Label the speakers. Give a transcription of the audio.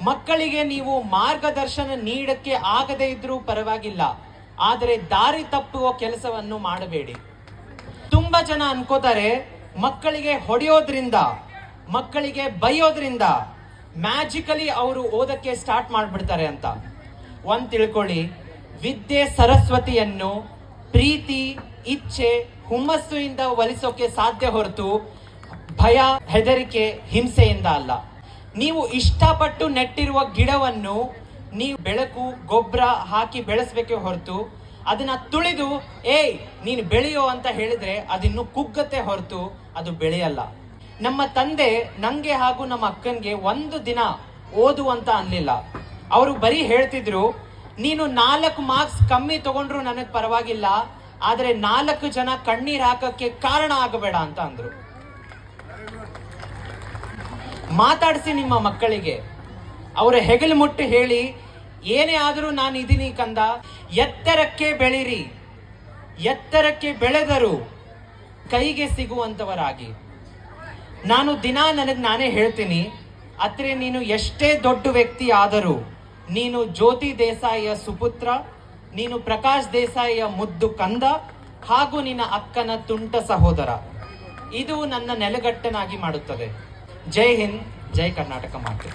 Speaker 1: ಮಕ್ಕಳಿಗೆ ನೀವು ಮಾರ್ಗದರ್ಶನ ನೀಡಕ್ಕೆ ಆಗದೇ ಇದ್ರೂ ಪರವಾಗಿಲ್ಲ, ಆದರೆ ದಾರಿ ತಪ್ಪುವ ಕೆಲಸವನ್ನು ಮಾಡಬೇಡಿ. ತುಂಬಾ ಜನ ಅನ್ಕೋತಾರೆ ಮಕ್ಕಳಿಗೆ ಹೊಡೆಯೋದ್ರಿಂದ, ಮಕ್ಕಳಿಗೆ ಬೈಯೋದ್ರಿಂದ ಮ್ಯಾಜಿಕಲಿ ಅವರು ಓದಕ್ಕೆ ಸ್ಟಾರ್ಟ್ ಮಾಡ್ಬಿಡ್ತಾರೆ ಅಂತ. ಒಂದ್ ತಿಳ್ಕೊಳ್ಳಿ, ವಿದ್ಯೆ ಸರಸ್ವತಿಯನ್ನು ಪ್ರೀತಿ, ಇಚ್ಛೆ, ಹುಮ್ಮಸ್ಸಿನಿಂದ ಒಲಿಸೋಕೆ ಸಾಧ್ಯ ಹೊರತು ಭಯ, ಹೆದರಿಕೆ, ಹಿಂಸೆಯಿಂದ ಅಲ್ಲ. ನೀವು ಇಷ್ಟಪಟ್ಟು ನೆಟ್ಟಿರುವ ಗಿಡವನ್ನು ನೀವು ಬೆಳಕು, ಗೊಬ್ಬರ ಹಾಕಿ ಬೆಳೆಸಬೇಕೆ ಹೊರತು ಅದನ್ನ ತುಳಿದು ನೀನು ಬೆಳೆಯೋ ಅಂತ ಹೇಳಿದ್ರೆ ಅದಿನ್ನು ಕುಗ್ಗತ್ತೆ ಹೊರತು ಅದು ಬೆಳೆಯಲ್ಲ. ನಮ್ಮ ತಂದೆ ನಂಗೆ ಹಾಗೂ ನಮ್ಮ ಅಕ್ಕನ್ಗೆ ಒಂದು ದಿನ ಓದು ಅಂತ ಅನ್ಲಿಲ್ಲ. ಅವರು ಬರೀ ಹೇಳ್ತಿದ್ರು, ನೀನು 4 ಮಾರ್ಕ್ಸ್ ಕಮ್ಮಿ ತಗೊಂಡ್ರು ನನಗ್ ಪರವಾಗಿಲ್ಲ, ಆದ್ರೆ 4 ಜನ ಕಣ್ಣೀರ್ ಹಾಕಕ್ಕೆ ಕಾರಣ ಆಗಬೇಡ ಅಂತ ಅಂದ್ರು. ಮಾತಾಡಿಸಿ ನಿಮ್ಮ ಮಕ್ಕಳಿಗೆ, ಅವರ ಹೆಗಲು ಮುಟ್ಟಿ ಹೇಳಿ, ಏನೇ ಆದರೂ ನಾನು ಇದೀನಿ ಕಂದ, ಎತ್ತರಕ್ಕೆ ಬೆಳಿರಿ, ಎತ್ತರಕ್ಕೆ ಬೆಳೆದರು ಕೈಗೆ ಸಿಗುವಂತವರಾಗಿ. ನಾನು ದಿನ ನನಗೆ ನಾನೇ ಹೇಳ್ತೀನಿ, ಅತ್ರೆ ನೀನು ಎಷ್ಟೇ ದೊಡ್ಡ ವ್ಯಕ್ತಿ ಆದರೂ ನೀನು ಜ್ಯೋತಿ ದೇಸಾಯಿಯ ಸುಪುತ್ರ, ನೀನು ಪ್ರಕಾಶ್ ದೇಸಾಯಿಯ ಮುದ್ದು ಕಂದ ಹಾಗೂ ನಿನ್ನ ಅಕ್ಕನ ತುಂಟ ಸಹೋದರ. ಇದು ನನ್ನ ನೆಲೆಗಟ್ಟನಾಗಿ ಮಾಡುತ್ತದೆ. ಜೈ ಹಿಂದ್, ಜೈ ಕರ್ನಾಟಕ ಮಾತೆ.